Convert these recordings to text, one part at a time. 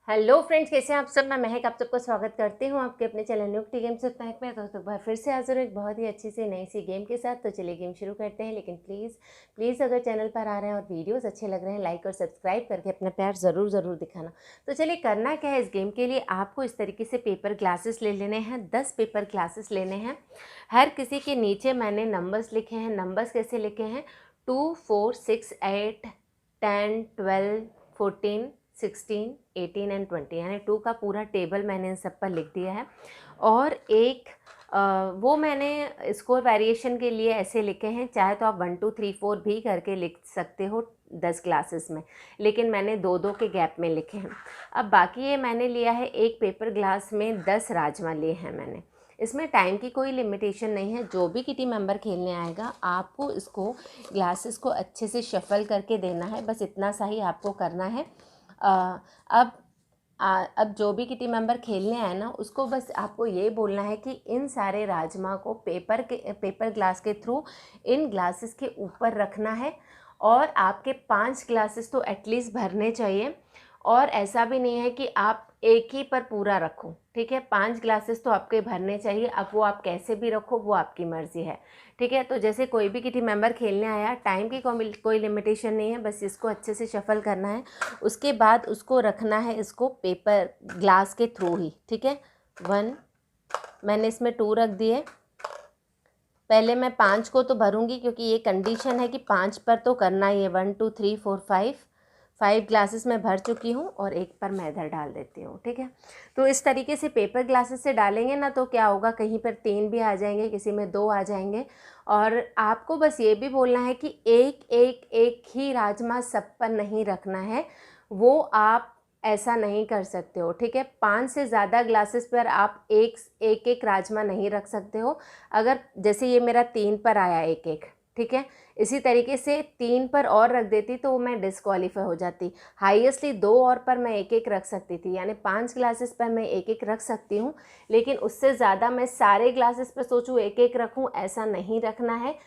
Hello friends, कैसे हैं आप सब। मैं महक आप सबको स्वागत करती हूं आपके अपने चैनल न्यूक्टी गेम्स विद महक में। दोस्तों बार फिर से हाजिर हूं एक बहुत ही अच्छी सी नई सी गेम के साथ। तो चलिए गेम शुरू करते हैं। लेकिन प्लीज़ अगर चैनल पर आ रहे हैं और वीडियोस अच्छे लग रहे हैं, लाइक और सब्सक्राइब करके अपना प्यार ज़रूर दिखाना। तो चलिए करना क्या है इस गेम के लिए, आपको इस तरीके से पेपर ग्लासेस ले लेने हैं। 10 पेपर ग्लासेस लेने हैं। हर किसी के नीचे मैंने नंबर्स लिखे हैं। नंबर्स कैसे लिखे हैं? 2, 4, 6, 8, 10, 12, 14, 16, 18 एंड 20, यानी 2 का पूरा टेबल मैंने इन सब पर लिख दिया है। और एक वो मैंने स्कोर वेरिएशन के लिए ऐसे लिखे हैं, चाहे तो आप 1, 2, 3, 4 भी करके लिख सकते हो 10 ग्लासेस में, लेकिन मैंने 2-2 के गैप में लिखे हैं। अब बाकी ये मैंने लिया है एक पेपर ग्लास में 10 राजमा लिए हैं मैंने। इसमें टाइम की कोई लिमिटेशन नहीं है। जो भी किटी मेंबर खेलने आएगा आपको इसको ग्लासेस को अच्छे से शफल करके देना है, बस इतना सा ही आपको करना है। अब जो भी किटी मेंबर खेलने आए ना, उसको बस आपको ये बोलना है कि इन सारे राजमा को पेपर ग्लास के थ्रू इन ग्लासेस के ऊपर रखना है। और आपके 5 ग्लासेस तो एटलीस्ट भरने चाहिए। और ऐसा भी नहीं है कि आप एक ही पर पूरा रखो, ठीक है। 5 ग्लासेस तो आपके भरने चाहिए। अब वो आप कैसे भी रखो, वो आपकी मर्ज़ी है, ठीक है। तो जैसे कोई भी किटी मेंबर खेलने आया, टाइम की कोई लिमिटेशन नहीं है, बस इसको अच्छे से शफल करना है। उसके बाद उसको रखना है इसको पेपर ग्लास के थ्रू ही, ठीक है। 1, मैंने इसमें 2 रख दिए। पहले मैं 5 को तो भरूंगी, क्योंकि ये कंडीशन है कि 5 पर तो करना ही है। 1, 2, 3, 4, 5 ग्लासेस में भर चुकी हूँ और एक पर मैं इधर डाल देती हूँ, ठीक है। तो इस तरीके से पेपर ग्लासेस से डालेंगे ना, तो क्या होगा, कहीं पर 3 भी आ जाएंगे, किसी में 2 आ जाएंगे। और आपको बस ये भी बोलना है कि एक ही राजमा सब पर नहीं रखना है। वो आप ऐसा नहीं कर सकते हो, ठीक है। 5 से ज़्यादा ग्लासेस पर आप एक राजमा नहीं रख सकते हो। अगर जैसे ये मेरा 3 पर आया एक, ठीक है, इसी तरीके से 3 पर और रख देती तो वो मैं डिस्क्वालीफाई हो जाती। हाईएस्टली 2 और पर मैं एक रख सकती थी, यानी 5 ग्लासेस पर मैं एक रख सकती हूँ। लेकिन उससे ज़्यादा मैं सारे ग्लासेस पर सोचूँ एक रखूँ, ऐसा नहीं रखना है।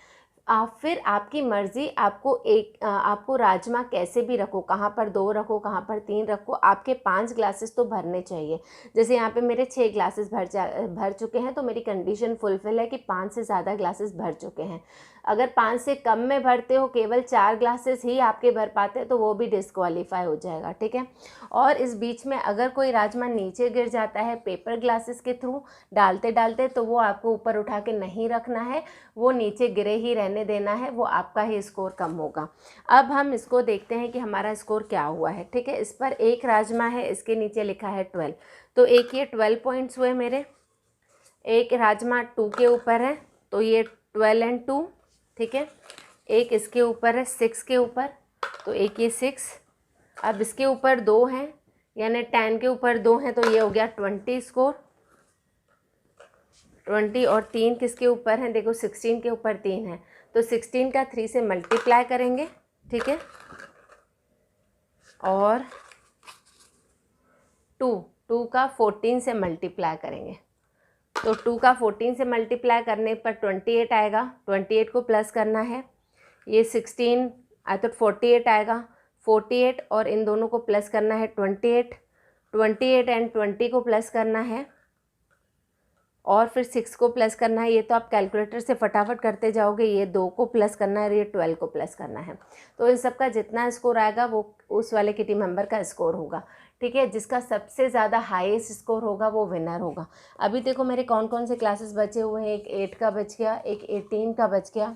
फिर आपकी मर्ज़ी, आपको राजमा कैसे भी रखो, कहाँ पर 2 रखो, कहाँ पर 3 रखो, आपके 5 ग्लासेस तो भरने चाहिए। जैसे यहाँ पे मेरे 6 ग्लासेस भर चुके हैं, तो मेरी कंडीशन फुलफिल है कि 5 से ज़्यादा ग्लासेस भर चुके हैं। अगर 5 से कम में भरते हो, केवल 4 ग्लासेस ही आपके भर पाते हैं, तो वो भी डिस्क्वालीफाई हो जाएगा, ठीक है। और इस बीच में अगर कोई राजमा नीचे गिर जाता है पेपर ग्लासेस के थ्रू डालते डालते, तो वो आपको ऊपर उठा के नहीं रखना है, वो नीचे गिरे ही रहने देना है, वो आपका ही स्कोर कम होगा। अब हम इसको देखते हैं कि हमारा स्कोर क्या हुआ है, ठीक है। इस पर एक राजमा है, इसके नीचे लिखा है 12, तो एक ये 12 पॉइंट्स हुए मेरे। एक राजमा 2 के ऊपर है, तो ये 12 एंड 2, ठीक है। एक इसके ऊपर है 6 के ऊपर, तो एक ये 6। अब इसके ऊपर 2 हैं, यानी 10 के ऊपर 2 हैं, तो ये हो गया 20 स्कोर। 20 और 3 किसके ऊपर हैं, देखो 16 के ऊपर 3 है, तो 16 का 3 से मल्टीप्लाई करेंगे, ठीक है। और 2 का 14 से मल्टीप्लाई करेंगे, तो 2 का 14 से मल्टीप्लाई करने पर 28 आएगा। 28 को प्लस करना है, ये 16 आया तो 48 आएगा। 48 और इन दोनों को प्लस करना है 28 एंड 20 को प्लस करना है, और फिर 6 को प्लस करना है। ये तो आप कैलकुलेटर से फटाफट करते जाओगे। ये 2 को प्लस करना है और ये 12 को प्लस करना है। तो इन सब का जितना स्कोर आएगा वो उस वाले किटी मेंबर का स्कोर होगा, ठीक है। जिसका सबसे ज़्यादा हाईएस्ट स्कोर होगा वो विनर होगा। अभी देखो मेरे कौन कौन से क्लासेस बचे हुए हैं। एक 8 का बच गया, एक 18 का बच गया,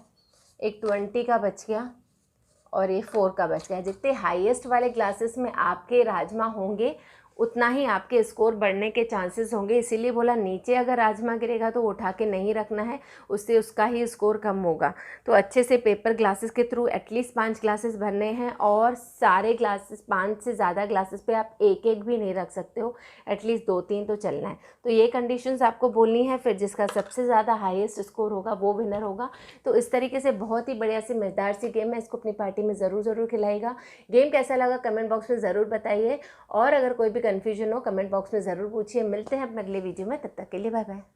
एक 20 का बच गया, और ये 4 का बच गया। जितने हाईएस्ट वाले क्लासेस में आपके राजमा होंगे, उतना ही आपके स्कोर बढ़ने के चांसेस होंगे। इसीलिए बोला नीचे अगर राजमा गिरेगा तो उठा के नहीं रखना है, उससे उसका ही स्कोर कम होगा। तो अच्छे से पेपर ग्लासेस के थ्रू एटलीस्ट 5 ग्लासेस भरने हैं, और सारे ग्लासेस 5 से ज़्यादा ग्लासेस पे आप एक भी नहीं रख सकते हो, एटलीस्ट 2-3 तो चलना है। तो ये कंडीशंस आपको बोलनी है, फिर जिसका सबसे ज़्यादा हाईएस्ट स्कोर होगा वो विनर होगा। तो इस तरीके से बहुत ही बढ़िया सी मज़ेदार सी गेम है, इसको अपनी पार्टी में ज़रूर खिलाएगा। गेम कैसा लगा कमेंट बॉक्स में ज़रूर बताइए, और अगर कोई भी कन्फ्यूजन हो कमेंट बॉक्स में ज़रूर पूछिए। मिलते हैं अपने अगले वीडियो में, तब तक के लिए बाय बाय।